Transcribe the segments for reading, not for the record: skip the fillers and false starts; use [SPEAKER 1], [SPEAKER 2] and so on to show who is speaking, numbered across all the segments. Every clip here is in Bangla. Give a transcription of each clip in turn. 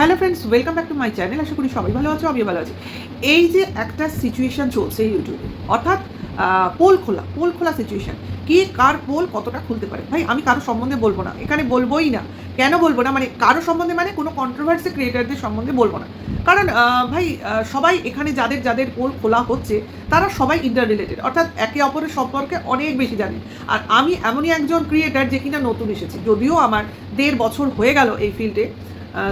[SPEAKER 1] Hello friends, welcome back to my channel. আশা করি সবাই ভালো আছো, আমিও ভালো আছি। এই যে একটা সিচুয়েশন চলছে ইউটিউবে, অর্থাৎ পোল খোলা সিচুয়েশন, কি কার পোল কতটা খুলতে পারে। ভাই আমি কারো সম্বন্ধে বলবো না, এখানে বলবোই না। কেন বলবো না, মানে কারো সম্বন্ধে, মানে কোনো কন্ট্রোভার্সি ক্রিয়েটারদের সম্বন্ধে বলবো না। কারণ ভাই সবাই এখানে যাদের যাদের পোল খোলা হচ্ছে তারা সবাই ইন্টার রিলেটেড, অর্থাৎ একে অপরের সম্পর্কে অনেক বেশি জানে। আর আমি এমনই একজন ক্রিয়েটার যে কিনা নতুন এসেছি, যদিও আমার 1.5 বছর হয়ে গেল এই ফিল্ডে,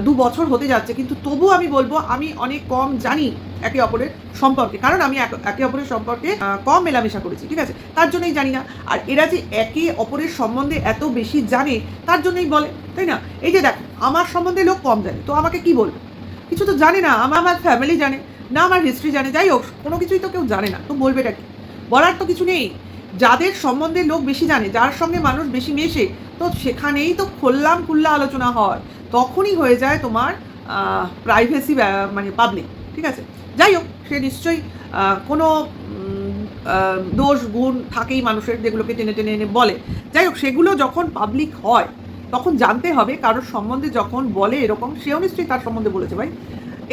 [SPEAKER 1] 2 বছর হতে যাচ্ছে, কিন্তু তবু আমি বলবো আমি অনেক কম জানি একে অপরের সম্পর্কে। কারণ আমি একে অপরের সম্পর্কে কম মেলামেশা করেছি, ঠিক আছে, তার জন্যই জানি না। আর এরা যে একে অপরের সম্বন্ধে এত বেশি জানে তার জন্যই বলে, তাই না? এই যে দেখো, আমার সম্বন্ধে লোক কম জানে, তো আমাকে কি বলবে? কিছু তো জানে না, আমার ফ্যামিলি জানে না, আমার হিস্ট্রি জানে, যাই হোক কোনো কিছুই তো কেউ জানে না, তো বলবেটা কি? বলার তো কিছু নেই। যাদের সম্বন্ধে লোক বেশি জানে, যার সঙ্গে মানুষ বেশি মেশে, তো সেখানেই তো খোল্লা আলোচনা হয়, তখনই হয়ে যায় তোমার প্রাইভেসি, মানে পাবলিক, ঠিক আছে। যাই হোক, সে নিশ্চয়ই কোনো দোষ গুণ থাকেই মানুষের, যেগুলোকে টেনে টেনে এনে বলে। যাই হোক, সেগুলো যখন পাবলিক হয় তখন জানতে হবে কারোর সম্বন্ধে যখন বলে এরকম, সেও নিশ্চয়ই তার সম্বন্ধে বলেছে। ভাই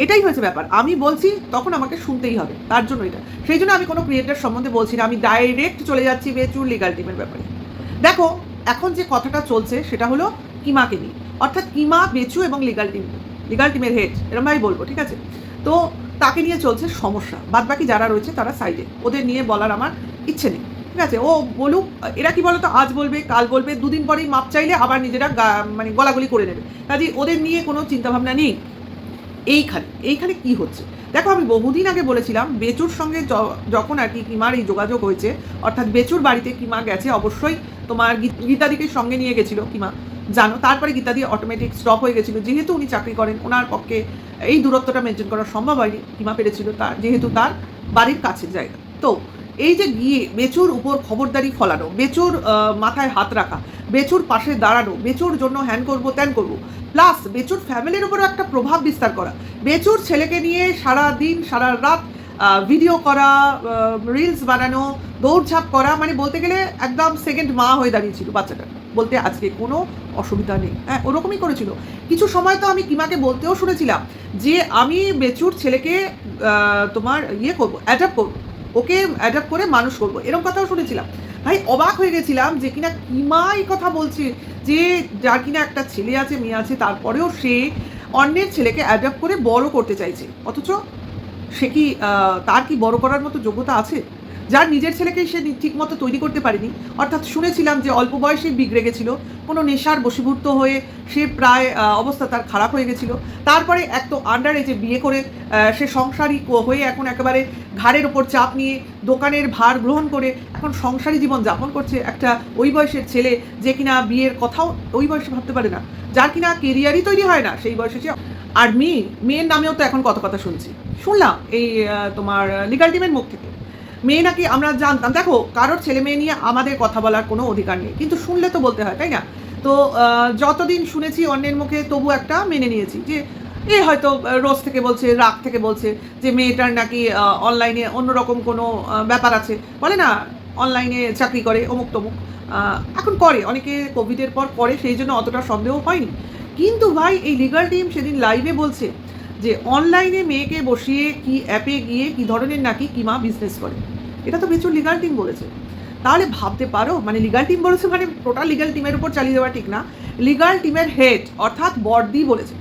[SPEAKER 1] এটাই হয়েছে ব্যাপার, আমি বলছি তখন আমাকে শুনতেই হবে, তার জন্য এটা। সেই জন্য আমি কোনো ক্রিয়েটার সম্বন্ধে বলছি না, আমি ডাইরেক্ট চলে যাচ্ছি বেচুর লিগাল টিমের ব্যাপারে। দেখো, এখন যে কথাটা চলছে সেটা হলো কিমাকে নিয়ে, অর্থাৎ কিমা, বেচু এবং লিগাল টিমের হেড, এরমভাবেই বলবো, ঠিক আছে। তো তাকে নিয়ে চলছে সমস্যা, বাদবাকি যারা রয়েছে তারা সাইডে, ওদের নিয়ে বলার আমার ইচ্ছে নেই, ঠিক আছে। ও বলুক, এরা কি বলতো, আজ বলবে কাল বলবে, দুদিন পরেই মাপ চাইলে আবার নিজেরা মানে গলাগলি করে নেবে, কাজে ওদের নিয়ে কোনো চিন্তাভাবনা নেই। এইখানে কি হচ্ছে দেখো, আমি বহুদিন আগে বলেছিলাম বেচুর সঙ্গে যখন আর কি কিমার এই যোগাযোগ হয়েছে, অর্থাৎ বেচুর বাড়িতে কিমা গেছে, অবশ্যই তোমার গীতাদিকে সঙ্গে নিয়ে গেছিলো কিমা, জানো। তারপরে গীতাদি অটোমেটিক স্টপ হয়ে গেছিলো, যেহেতু উনি চাকরি করেন, ওনার পক্ষে এই দূরত্বটা মেনটেন করা সম্ভব হয়নি। কিমা পেরেছিল তার, যেহেতু তার বাড়ির কাছের জায়গা। তো এই যে গিয়ে বেচুর উপর খবরদারি ফলানো, বেচুর মাথায় হাত রাখা, বেচুর পাশে দাঁড়ানো, বেচুর জন্য হ্যান করবো ত্যান করবো, প্লাস বেচুর ফ্যামিলির উপরও একটা প্রভাব বিস্তার করা, বেচুর ছেলেকে নিয়ে সারা দিন সারা রাত ভিডিও করা, রিলস বানানো, দৌড়ঝাঁপ করা, মানে বলতে গেলে একদম সেকেন্ড মা হয়ে দাঁড়িয়েছিল বাচ্চাটা, বলতে আজকে কোনো অসুবিধা নেই। হ্যাঁ, ওরকমই করেছিল। কিছু সময় তো আমি কিমাকে বলতেও শুনেছিলাম যে আমি বেচুর ছেলেকে তোমার করবো, অ্যাডাপ্ট করবো, ওকে অ্যাডাপ্ট করে মানুষ করবো, এরকম কথাও শুনেছিলাম। ভাই অবাক হয়ে গেছিলাম যে কিনা কিমা এই কথা বলছে, যে যার কিনা একটা ছেলে আছে, মেয়ে আছে, তারপরেও সে অন্যের ছেলেকে অ্যাডাপ্ট করে বড় করতে চাইছে, অথচ সে কি তার কি বড় করার মতো যোগ্যতা আছে? যার নিজের ছেলেকেই সে ঠিকমতো তৈরি করতে পারেনি। অর্থাৎ শুনেছিলাম যে অল্প বয়সেই বিগড়ে গেছিলো, কোনো নেশার বশীভূত হয়ে সে প্রায় অবস্থা তার খারাপ হয়ে গেছিলো। তারপরে এক তো আন্ডার এজে বিয়ে করে সে সংসারী হয়ে এখন একেবারে ঘাড়ের ওপর চাপ নিয়ে দোকানের ভার গ্রহণ করে এখন সংসারী জীবন যাপন করছে একটা ওই বয়সের ছেলে, যে কিনা বিয়ের কথাও ওই বয়সে ভাবতে পারে না, যার কিনা কেরিয়ারই তৈরি হয় না সেই বয়সে। আর মেয়ের নামেও তো এখন কত কথা শুনলাম এই তোমার লিগাল টিমের মুখ থেকে। মেয়ে নাকি আমরা জানতাম, দেখো কারোর ছেলে মেয়ে নিয়ে আমাদের কথা বলার কোনো অধিকার নেই, কিন্তু শুনলে তো বলতে হয়, তাই না? তো যতদিন শুনেছি অন্যের মুখে, তবু একটা মেনে নিয়েছি যে এ হয়তো রোজ থেকে বলছে, রাগ থেকে বলছে যে মেয়েটার নাকি অনলাইনে অন্যরকম কোনো ব্যাপার আছে, বলে না অনলাইনে চাকরি করে অমুক তমুক, এখন করে, অনেকে কোভিডের পর করে, সেই জন্য অতটা সন্দেহ হয়নি। কিন্তু ভাই এই লিগাল টিম সেদিন লাইভে বলছে যে অনলাইনে মেয়েকে বসিয়ে কি অ্যাপে গিয়ে কি ধরনের নাকি কিমা বিজনেস করে, এটা তো বেচুর লিগাল টিম বলেছে। তাহলে ভাবতে পারো, মানে লিগাল টিম বলেছে, মানে টোটাল লিগাল টিমের উপর চালিয়ে দেওয়া ঠিক না, লিগাল টিমের হেড অর্থাৎ বর্দি বলেছে।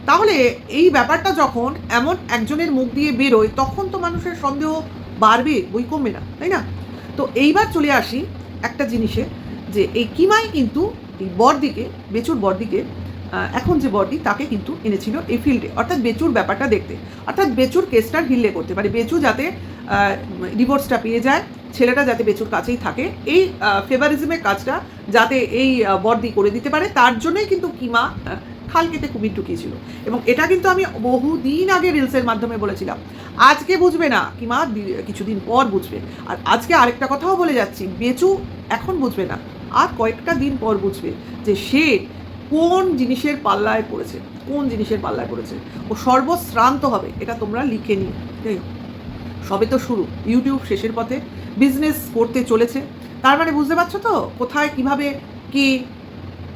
[SPEAKER 1] তাহলে এই ব্যাপারটা যখন এমন একজনের মুখ দিয়ে বেরোয়, তখন তো মানুষের সন্দেহ বাড়বে, বই কমবে না, তাই না? তো এইবার চলে আসি একটা জিনিসে, যে এই কিমাই কিন্তু এই বর্দিকে, বেচুর বর্দিকে, এখন যে বডি তাকে কিন্তু এনেছিল এই ফিল্ডে, অর্থাৎ বেচুর ব্যাপারটা দেখতে, অর্থাৎ বেচুর কেসটা হিললে করতে পারে, বেচু যাতে ডিভোর্সটা পেয়ে যায়, ছেলেটা যাতে বেচুর কাছেই থাকে, এই ফেভারিজমের কাজটা যাতে এই বর্দি করে দিতে পারে, তার জন্যই কিন্তু কিমা খাল কেটে কুমির ঢুকিয়েছিল। এবং এটা কিন্তু আমি বহুদিন আগে রিলসের মাধ্যমে বলেছিলাম। আজকে বুঝবে না, কিমা কিছুদিন পর বুঝবে। আর আজকে আরেকটা কথাও বলে যাচ্ছি, বেচু এখন বুঝবে না, আর কয়েকটা দিন পর বুঝবে যে সে কোন জিনিসের পাল্লায় পড়েছে, ও সর্বশ্রান্ত হবে, এটা তোমরা লিখে নিও। সবে তো শুরু, ইউটিউব শেষের পথে, বিজনেস করতে চলেছে, তার মানে বুঝতে পারছো তো কোথায় কিভাবে কি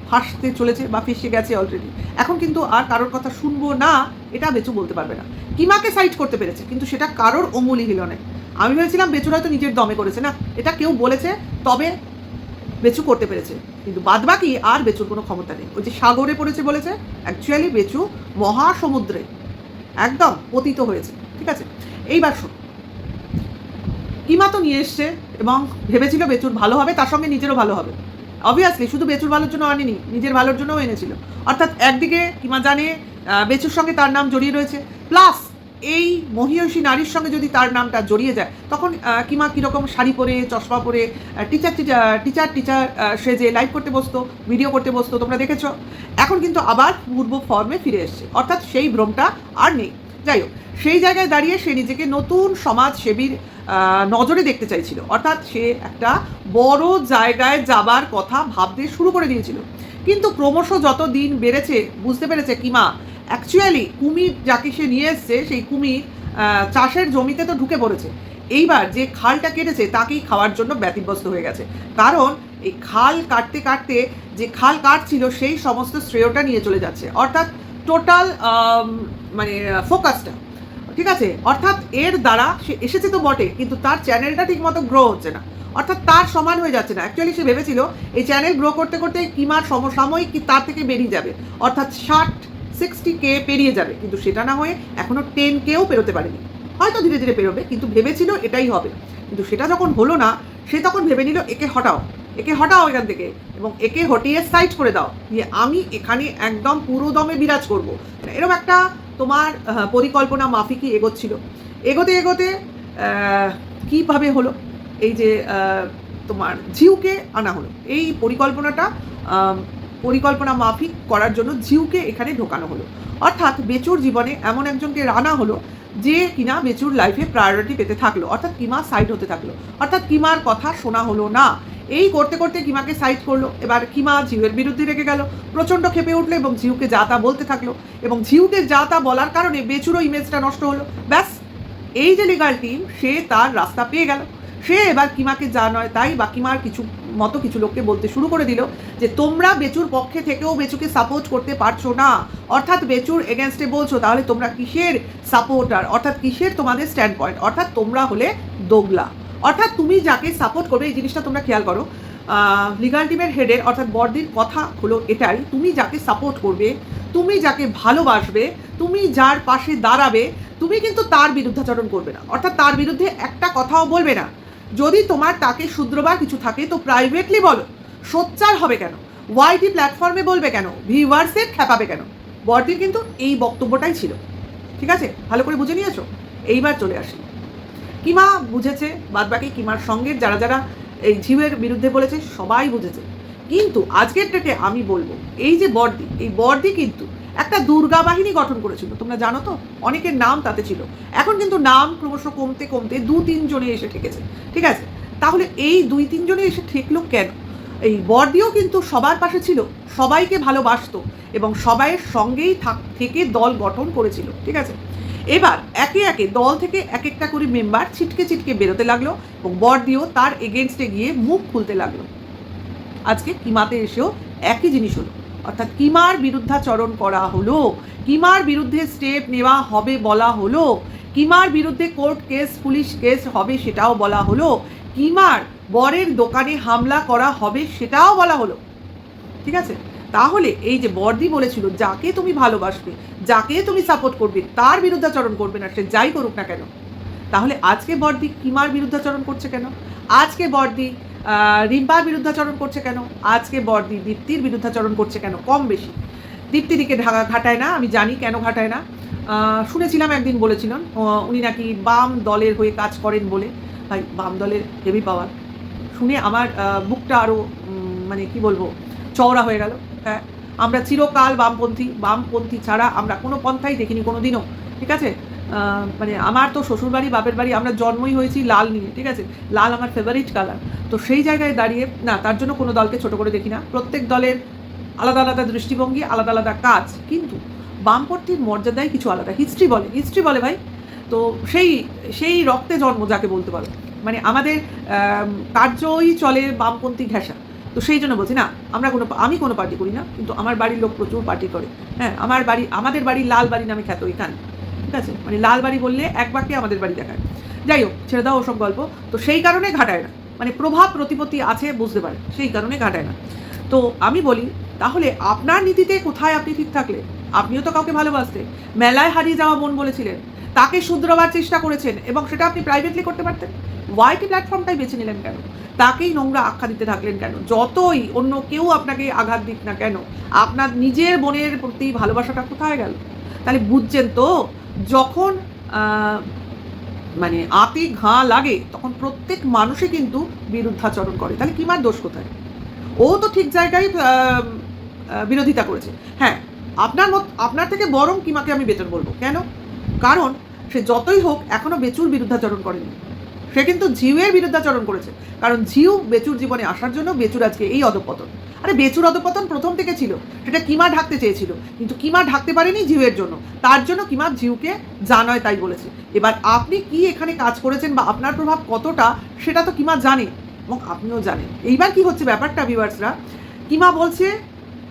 [SPEAKER 1] ফাঁসতে চলেছে বা ফেসে গেছে অলরেডি। এখন কিন্তু আর কারোর কথা শুনবো না এটা বেচু বলতে পারবে না। কিমাকে সাইড করতে পেরেছে, কিন্তু সেটা কারোর অমূলি হিল নেই। আমি ভেবেছিলাম বেচুর হয়তো নিজের দমে করেছে, না, এটা কেউ বলেছে তবে বেচু করতে পেরেছে, কিন্তু বাদবাকি আর বেচুর কোনো ক্ষমতা নেই। ওই যে সাগরে পড়েছে বলেছে, অ্যাকচুয়ালি বেচু মহাসমুদ্রে একদম পতিত হয়েছে। ঠিক আছে, এইবার শোন, কিমা তো নিয়ে এসছে এবং ভেবেছিল বেচুর ভালো হবে, তার সঙ্গে নিজেরও ভালো হবে। অবভিয়াসলি শুধু বেচুর ভালোর জন্য আনেনি, নিজের ভালোর জন্যও এনেছিল। অর্থাৎ একদিকে কিমা জানে বেচুর সঙ্গে তার নাম জড়িয়ে রয়েছে, প্লাস এই মহিয়সী নারীর সঙ্গে যদি তার নামটা জড়িয়ে যায়, তখন কিমা কীরকম শাড়ি পরে, চশমা পরে, টিচার সেজে লাইভ করতে বসতো, ভিডিও করতে বসতো, তোমরা দেখেছো। এখন কিন্তু আবার পূর্ব ফর্মে ফিরে এসছে, অর্থাৎ সেই ভ্রমটা আর নেই। যাই হোক, সেই জায়গায় দাঁড়িয়ে সে নিজেকে নতুন সমাজসেবীর নজরে দেখতে চাইছিল, অর্থাৎ সে একটা বড় জায়গায় যাবার কথা ভাবতে শুরু করে দিয়েছিল। কিন্তু ক্রমশ যত দিন বেড়েছে বুঝতে পেরেছে কিমা অ্যাকচুয়ালি কুমির যাকে সে নিয়ে এসছে সেই কুমির চাষের জমিতে তো ঢুকে পড়েছে। এইবার যে খালটা কেটেছে তাকেই খাওয়ার জন্য ব্যতিব্যস্ত হয়ে গেছে, কারণ এই খাল কাটতে কাটতে যে খাল কাটছিল সেই সমস্ত শ্রেয়টা নিয়ে চলে যাচ্ছে, অর্থাৎ টোটাল মানে ফোকাসটা। ঠিক আছে, অর্থাৎ এর দ্বারা সে এসেছে তো বটে, কিন্তু তার চ্যানেলটা ঠিক মতো গ্রো হচ্ছে না, অর্থাৎ তার সমান হয়ে যাচ্ছে না। অ্যাকচুয়ালি সে ভেবেছিল এই চ্যানেল গ্রো করতে করতে কিমার সমসাময়িক কি তার থেকে বেরিয়ে যাবে, অর্থাৎ 60-60K পেরিয়ে যাবে, কিন্তু সেটা না হয়ে এখনও 10Kও পেরোতে পারেনি। হয়তো ধীরে ধীরে পেরোবে, কিন্তু ভেবেছিল এটাই হবে। কিন্তু সেটা যখন হলো না, সে তখন ভেবে নিল একে হটাও এখান থেকে, এবং একে হটিয়ে সাইড করে দাও, যে আমি এখানে একদম পুরো দমে বিরাজ করবো। এরকম একটা তোমার পরিকল্পনা মাফিকই এগোচ্ছিল। এগোতে এগোতে কীভাবে হলো, এই যে তোমার ঝিউকে আনা হলো, এই পরিকল্পনা মাফিক করার জন্য ঝিউকে এখানে ঢোকানো হলো। অর্থাৎ বেচুর জীবনে এমন একজনকে আনা হলো যে কিনা বেচুর লাইফে প্রায়োরিটি পেতে থাকলো, অর্থাৎ কিমা সাইড হতে থাকলো, অর্থাৎ কিমার কথা শোনা হলো না। এই করতে করতে কিমাকে সাইড করলো। এবার কিমা ঝিউয়ের বিরুদ্ধে রেখে গেল, প্রচণ্ড খেপে উঠলো এবং ঝিউকে যা তা বলতে থাকলো, এবং ঝিউকে যা তা বলার কারণে বেচুরও ইমেজটা নষ্ট হলো। ব্যাস, এই যে লিগাল টিম সে তার রাস্তা পেয়ে গেল। সে এবার কিমাকে যা নয় তাই বা কিমার কিছু লোককে বলতে শুরু করে দিল যে তোমরা বেচুর পক্ষে থেকেও বেচুকে সাপোর্ট করতে পারছো না, অর্থাৎ বেচুর এগেনস্টে বলছো, তাহলে তোমরা কিসের সাপোর্টার, অর্থাৎ কিসের তোমাদের স্ট্যান্ড পয়েন্ট, অর্থাৎ তোমরা হলে দোগলা। অর্থাৎ তুমি যাকে সাপোর্ট করবে, এই জিনিসটা তোমরা খেয়াল করো, লিগাল টিমের হেডের অর্থাৎ বর্দির কথা হলো এটাই, তুমি যাকে সাপোর্ট করবে, তুমি যাকে ভালোবাসবে, তুমি যার পাশে দাঁড়াবে, তুমি কিন্তু তার বিরুদ্ধাচরণ করবে না, অর্থাৎ তার বিরুদ্ধে একটা কথাও বলবে না। যদি তোমার তাকে শুধরোবার কিছু থাকে তো প্রাইভেটলি বলো, সোচ্চার হবে কেন, ওয়াইটি প্ল্যাটফর্মে বলবে কেন, ভিউয়ার্সের খেপাবে কেন। বর্দির কিন্তু এই বক্তব্যটাই ছিল। ঠিক আছে, ভালো করে বুঝে নিয়েছো। এইবার চলে আসি, কিমা বুঝেছে, বাদবাকি কিমার সঙ্গে যারা যারা এই ঝিউয়ের বিরুদ্ধে বলেছে সবাই বুঝেছে। কিন্তু আজকের ডেটে আমি বলবো, এই যে বর্দি কিন্তু একটা দুর্গা বাহিনী গঠন করেছিল, তোমরা জানো তো, অনেকের নাম তাতে ছিল। এখন কিন্তু নাম ক্রমশ কমতে কমতে 2-3 জনে এসে ঠেকেছে। ঠিক আছে, তাহলে এই 2-3 জনে এসে ঠেকলো কেন? এই বর্দিও কিন্তু সবার পাশে ছিল, সবাইকে ভালোবাসতো এবং সবাইয়ের সঙ্গেই থেকে দল গঠন করেছিল। ঠিক আছে, এবার একে একে দল থেকে এক একটা করে মেম্বার ছিটকে বেরোতে লাগলো এবং বর্দিও তার এগেনস্টে গিয়ে মুখ খুলতে লাগলো। আজকে কিমাতে এসেও একই জিনিস হলো, অর্থাৎ কিমার বিরুদ্ধাচরণ করা হলো, কিমার বিরুদ্ধে স্টেপ নেওয়া হবে বলা হলো, কিমার বিরুদ্ধে কোর্ট কেস, পুলিশ কেস হবে সেটাও বলা হলো, কিমার বরের দোকানে হামলা করা হবে সেটাও বলা হলো। ঠিক আছে, তাহলে এই যে বর্দি বলেছিল যাকে তুমি ভালোবাসবে, যাকে তুমি সাপোর্ট করবে, তার বিরুদ্ধাচরণ করবে না, সে যাই করুক না কেন, তাহলে আজকে বর্দি কিমার বিরুদ্ধাচরণ করছে কেন? আজকে বর্দি রিম্পার বিরুদ্ধাচরণ করছে কেন? আজকে বর্দি দীপ্তির বিরুদ্ধাচরণ করছে কেন? কম বেশি দীপ্তিদিকে ঘাটায় না, আমি জানি কেন ঘাটায় না। শুনেছিলাম একদিন বলেছিলেন উনি নাকি বাম দলের হয়ে কাজ করেন বলে। ভাই, বাম দলের হেভি পাওয়ার শুনে আমার বুকটা আরও মানে কি বলবো, চওড়া হয়ে গেল। হ্যাঁ, আমরা চিরকাল বামপন্থী ছাড়া আমরা কোনো পন্থাই দেখিনি কোনো দিনও। ঠিক আছে, মানে আমার তো শ্বশুরবাড়ি বাপের বাড়ি আমরা জন্মই হয়েছি লাল নিয়ে। ঠিক আছে, লাল আমার ফেভারিট কালার। তো সেই জায়গায় দাঁড়িয়ে না, তার জন্য কোনো দলকে ছোট করে দেখি না, প্রত্যেক দলের আলাদা আলাদা দৃষ্টিভঙ্গি, আলাদা আলাদা কাজ, কিন্তু বামপন্থীর মর্যাদায় কিছু আলাদা। হিস্ট্রি বলে ভাই। তো সেই রক্তে জন্ম যাকে বলতে পারো, মানে আমাদের কার্যই চলে বামপন্থী ঘেঁষা। তো তো সেই জন্য বলছি না, আমি কোনো পার্টি করি না, কিন্তু আমার বাড়ির লোক প্রচুর পার্টি করে। হ্যাঁ, আমাদের বাড়ি লাল বাড়ি নামে খ্যাত এখানে, ঠিক আছে? মানে লাল বাড়ি বললে এক বাক্যে আমাদের বাড়ি দেখায়। যাই হোক, ছেড়ে দাও ওসব গল্প। তো সেই কারণে ঘাটায় না, মানে প্রভাব প্রতিপত্তি আছে বুঝতে পারে, সেই কারণে ঘাটায় না। তো আমি বলি, তাহলে আপনার নীতিতে কোথায় আপনি ঠিক থাকলে? আপনিও তো কাউকে ভালোবাসতে, মেলায় হারিয়ে যাওয়া মন বলেছিলেন, তাকে শুধরাবার চেষ্টা করেছেন, এবং সেটা আপনি প্রাইভেটলি করতে পারতেন। ওয়াইটি প্ল্যাটফর্মটাই বেছে নিলেন কেন? তাকেই নোংরা আখ্যা দিতে থাকলেন কেন? যতই অন্য কেউ আপনাকে আঘাত দিক না কেন, আপনার নিজের বোনের প্রতি ভালোবাসাটা কোথায় গেল? তাহলে বুঝছেন তো, যখন মানে আতে ঘা লাগে তখন প্রত্যেক মানুষই কিন্তু বিরুদ্ধাচরণ করে। তাহলে কিমার দোষ কোথায়? ও তো ঠিক জায়গায় বিরোধিতা করেছে। হ্যাঁ, আপনার থেকে বরং কিমাকে আমি বেটার বলবো। কেন? কারণ সে যতই হোক এখনো বেচুর বিরুদ্ধাচরণ করেনি, সে কিন্তু ঝিউয়ের বিরুদ্ধাচরণ করেছে। কারণ ঝিউ বেচুর জীবনে আসার জন্য বেচুর আজকে এই অধঃপতন। আরে বেচুর অধঃপতন প্রথম থেকে ছিল, সেটা কিমা ঢাকতে চেয়েছিল, কিন্তু কিমা ঢাকতে পারেনি ঝিউয়ের জন্য। তার জন্য কিমা ঝিউকে যা নয় তাই বলেছে। এবার আপনি কি এখানে কাজ করেছেন বা আপনার প্রভাব কতটা, সেটা তো কিমা জানে এবং আপনিও জানেন। এইবার কি হচ্ছে ব্যাপারটা ভিউয়ার্সরা, কিমা বলছে,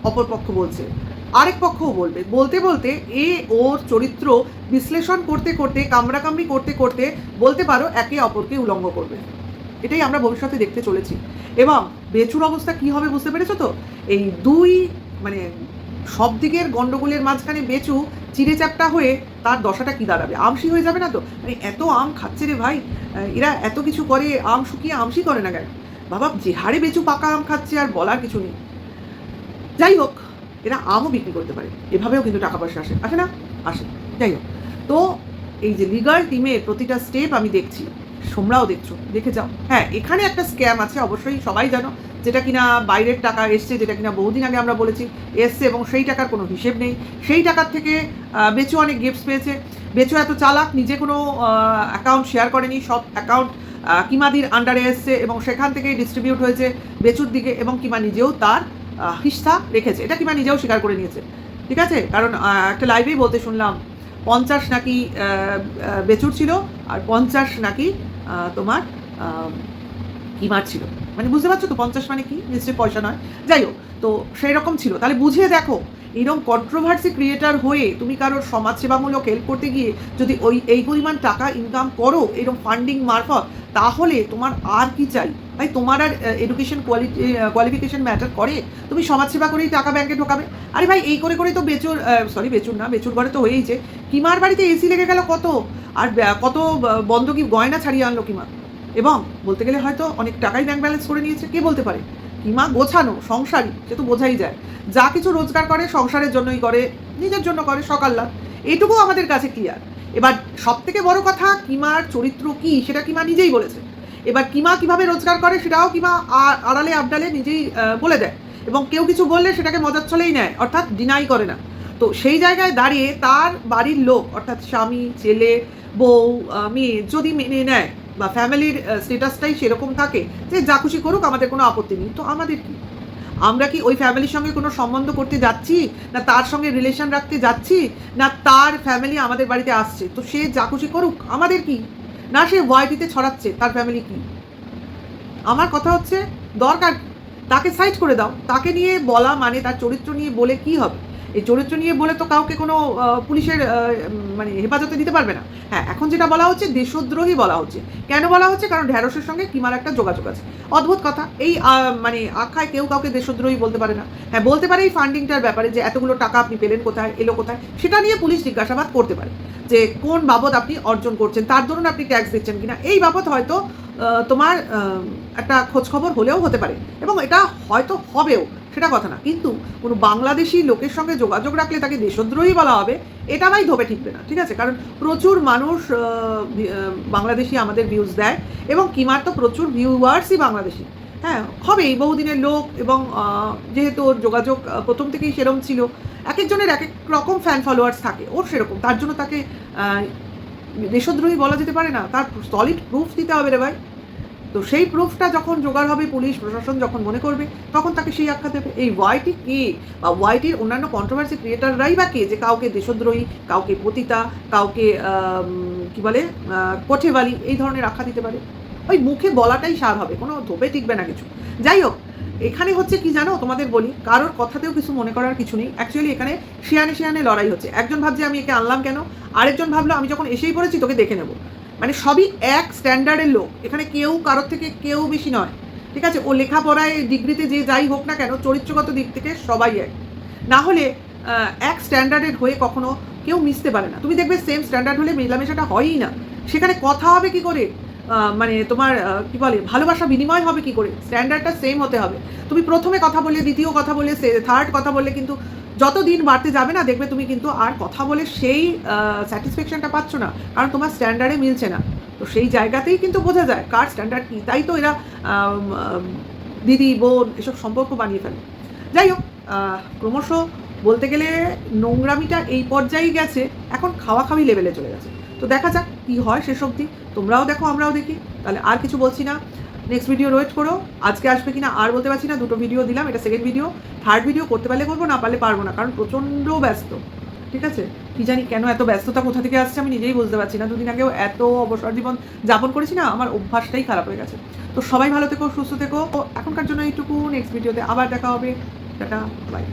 [SPEAKER 1] অপরপক্ষ বলছে, আরেক পক্ষও বলবে, বলতে বলতে ওর চরিত্র বিশ্লেষণ করতে করতে, কামড়াকামড়ি করতে করতে বলতে পারো একে অপরকে উলঙ্গ করবে। এটাই আমরা ভবিষ্যতে দেখতে চলেছি। এবং বেচুর অবস্থা কি হবে বুঝতে পেরেছো তো? এই দুই মানে সব দিকের গন্ডগোলের মাঝখানে বেচু চিড়ে চ্যাপটা হয়ে তার দশাটা কি দাঁড়াবে? আমসি হয়ে যাবে না তো? মানে এত আম খাচ্ছে রে ভাই, এরা এত কিছু করে, আম শুকিয়ে আমসি করে না কেন? বাবা, যে হারে বেচু পাকা আম খাচ্ছে আর বলার কিছু নেই। যাই হোক, এরা আমও বিক্রি করতে পারে, এভাবেও কিন্তু টাকা পয়সা আসে না? আসে। যাই হোক, তো এই যে লিগাল টিমের প্রতিটা স্টেপ আমি দেখছি, তোমরাও দেখছো, দেখে যাও। হ্যাঁ, এখানে একটা স্ক্যাম আছে অবশ্যই, সবাই জানো, যেটা কিনা বাইরের টাকা এসছে, যেটা কিনা বহুদিন আগে আমরা বলেছি এসছে, এবং সেই টাকার কোনো হিসেব নেই। সেই টাকার থেকে বেচু অনেক গিফটস পেয়েছে। বেচু এত চালাক, নিজে কোনো অ্যাকাউন্ট শেয়ার করেনি, সব অ্যাকাউন্ট কিমাদির আন্ডারে এসছে এবং সেখান থেকেই ডিস্ট্রিবিউট হয়েছে বেচুর দিকে, এবং কিমা নিজেও তার হিস্সা রেখেছে। এটা কিমা নিজেও স্বীকার করে নিয়েছে, ঠিক আছে? কারণ একটা লাইভেই বলতে শুনলাম 50 নাকি বেচুর ছিল আর 50 নাকি তোমার কিমার ছিল। মানে বুঝতে পারছো তো 50 মানে কি? নিশ্চয়ই পয়সা নয়। যাই হোক, তো সেই রকম ছিল। তাহলে বুঝিয়ে দেখো, এরকম কন্ট্রোভার্সি ক্রিয়েটার হয়ে তুমি কারোর সমাজসেবামূলক হেল্প করতে গিয়ে যদি এই পরিমাণ টাকা ইনকাম করো এরকম ফান্ডিং মারফত, তাহলে তোমার আর কি চাই ভাই? তোমার আর এডুকেশন কোয়ালিফিকেশন ম্যাটার করে? তুমি সমাজসেবা করেই টাকা ব্যাংকে ঢোকাবে? আরে ভাই, এই করে করেই তো বেচুর ঘরে তো হয়েইছে। কিমার বাড়িতে এসি লেগে গেল কত, আর কত বন্ধকি গয়না ছাড়িয়ে আনলো কিমা, এবং বলতে গেলে হয়তো অনেক টাকাই ব্যাংক ব্যালেন্স করে নিয়েছে। কে বলতে পারে? কিমা গোছানো সংসারী, সে তো বোঝাই যায়। যা কিছু রোজগার করে সংসারের জন্যই করে, নিজের জন্য করে, সকাল্লা, এটুকু আমাদের কাছে ক্লিয়ার। এবার সব থেকে বড় কথা, কিমার চরিত্র কি সেটা কিমা নিজেই বলেছে। এবার কিমা কিভাবে রোজগার করে সেটাও কিমা আড়ালে আবডালে নিজেই বলে দেয়, এবং কেউ কিছু বললে সেটাকে মজার ছলেই নেয়, অর্থাৎ ডিনাই করে না। তো সেই জায়গায় দাঁড়িয়ে তার বাড়ির লোক, অর্থাৎ স্বামী, ছেলে, বউ, মেয়ে যদি মেনে নেয়, বা ফ্যামিলির স্টেটাসটাই সেরকম থাকে যে যা খুশি করুক, আমাদের কোনো আপত্তি নেই, তো আমাদের কি? আমরা কি ওই ফ্যামিলির সঙ্গে কোনো সম্বন্ধ করতে যাচ্ছি, না তার সঙ্গে রিলেশন রাখতে যাচ্ছি, না তার ফ্যামিলি আমাদের বাড়িতে আসছে, তো সে যা খুশি করুক, আমাদের কি? না সে ওয়াইটিতে ছড়াচ্ছে, তার ফ্যামিলি কি? আমার কথা হচ্ছে, দরকার তাকে সাইড করে দাও। তাকে নিয়ে বলা মানে তার চরিত্র নিয়ে বলে কি হবে? এই চরিত্র নিয়ে বলে তো কাউকে কোনো পুলিশের মানে হেফাজতে দিতে পারবে না। হ্যাঁ, এখন যেটা বলা হচ্ছে দেশদ্রোহী বলা হচ্ছে। কেন বলা হচ্ছে? কারণ ঢ্যাঁড়সের সঙ্গে কিমার একটা যোগাযোগ আছে। অদ্ভুত কথা, এই মানে আখ্যায় কেউ কাউকে দেশদ্রোহী বলতে পারে না। হ্যাঁ, বলতে পারে এই ফান্ডিংটার ব্যাপারে, যে এতগুলো টাকা আপনি পেলেন কোথায়, এলো কোথায়, সেটা নিয়ে পুলিশ জিজ্ঞাসাবাদ করতে পারে, যে কোন বাবদ আপনি অর্জন করছেন, তার ধরুন আপনি ট্যাক্স দিচ্ছেন কিনা, এই বাবদ হয়তো তোমার একটা খোঁজখবর হলেও হতে পারে, এবং এটা হয়তো হবেও, সেটা কথা না। কিন্তু কোনো বাংলাদেশি লোকের সঙ্গে যোগাযোগ রাখলে তাকে দেশদ্রোহী বলা হবে, এটা ভাই ধোপে ঠিকবে না, ঠিক আছে? কারণ প্রচুর মানুষ বাংলাদেশি আমাদের ভিউজ দেয়, এবং কিমার তো প্রচুর ভিউয়ার্সই বাংলাদেশি। হ্যাঁ, হবেই, বহুদিনের লোক, এবং যেহেতু ওর যোগাযোগ প্রথম থেকেই সেরকম ছিল, এক একজনের এক এক রকম ফ্যান ফলোয়ার্স থাকে, ওর সেরকম, তার জন্য তাকে দেশদ্রোহী বলা যেতে পারে না। তার সলিড প্রুফ দিতে হবে রে ভাই। তো সেই প্রুফটা যখন জোগাড় হবে, পুলিশ প্রশাসন যখন মনে করবে, তখন তাকে সেই আখ্যা দেবে। এই ওয়াইটি কে, বা ওয়াইটির অন্যান্য কন্ট্রোভার্সি ক্রিয়েটাররাই বা কে, যে কাউকে দেশদ্রোহী, কাউকে পতিতা, কাউকে কি বলে কোঠেবালি, এই ধরনের আখ্যা দিতে পারে? ওই মুখে বলাটাই সার হবে, কোনো ধোপে টিকবে না কিছু। যাই হোক, এখানে হচ্ছে কি জানো, তোমাদের বলি, কারোর কথাতেও কিছু মনে করার কিছু নেই। অ্যাকচুয়ালি এখানে শিয়ানে শিয়ানে লড়াই হচ্ছে। একজন ভাবছে আমি একে আনলাম কেন, আরেকজন ভাবলো আমি যখন এসেই পড়েছি তোকে দেখে নেবো। মানে সবই এক স্ট্যান্ডার্ডের লোক, এখানে কেউ কারোর থেকে কেউ বেশি নয়, ঠিক আছে? ও লেখাপড়ায় ডিগ্রিতে যে যাই হোক না কেন, চরিত্রগত দিক থেকে সবাই এক। না হলে এক স্ট্যান্ডার্ডের হয়ে কখনো কেউ মিশতে পারে না। তুমি দেখবে সেম স্ট্যান্ডার্ড হলে মেলামেশাটা হয়ই না। সেখানে কথা হবে কি করে, মানে তোমার কি বলে ভালোবাসা বিনিময় হবে কি করে? স্ট্যান্ডার্ডটা সেম হতে হবে। তুমি প্রথমে কথা বললে, দ্বিতীয় কথা বললে, থার্ড কথা বললে, কিন্তু যত দিন বাড়তে যাবে না দেখবে তুমি কিন্তু আর কথা বলে সেই স্যাটিসফ্যাকশনটা পাচ্ছ না, কারণ তোমার স্ট্যান্ডার্ডে মিলছে না। তো সেই জায়গাতেই কিন্তু বোঝা যায় কার স্ট্যান্ডার্ড কী। তাই তো এরা দিদি বোন এসব সম্পর্ক বানিয়ে ফেলে। যাই হোক, ক্রমশ বলতে গেলে নোংরামিটা এই পর্যায়েই গেছে, এখন খাওয়াখাওয়ি লেভেলে চলে গেছে। তো দেখা যাক কী হয় শেষ অবধি। তোমরাও দেখো, আমরাও দেখি। তাহলে আর কিছু বলছি না, নেক্সট ভিডিও ওয়েট করো। আজকে আসবে কিনা আর বলতে পারছি না, দুটো ভিডিও দিলাম, এটা সেকেন্ড ভিডিও। থার্ড ভিডিও করতে পারলে করবো, না পারলে পারবো না, কারণ প্রচণ্ড ব্যস্ত, ঠিক আছে? কি জানি কেন এত ব্যস্ততা কোথা থেকে আসছে আমি নিজেই বুঝতে পারছি না। দুদিন আগেও এত অবসর জীবন যাপন করেছি না, আমার অভ্যাসটাই খারাপ হয়ে গেছে। তো সবাই ভালো থেকো, সুস্থ থেকো। এখনকার জন্য এইটুকু, নেক্সট ভিডিওতে আবার দেখা হবে। Tata, by.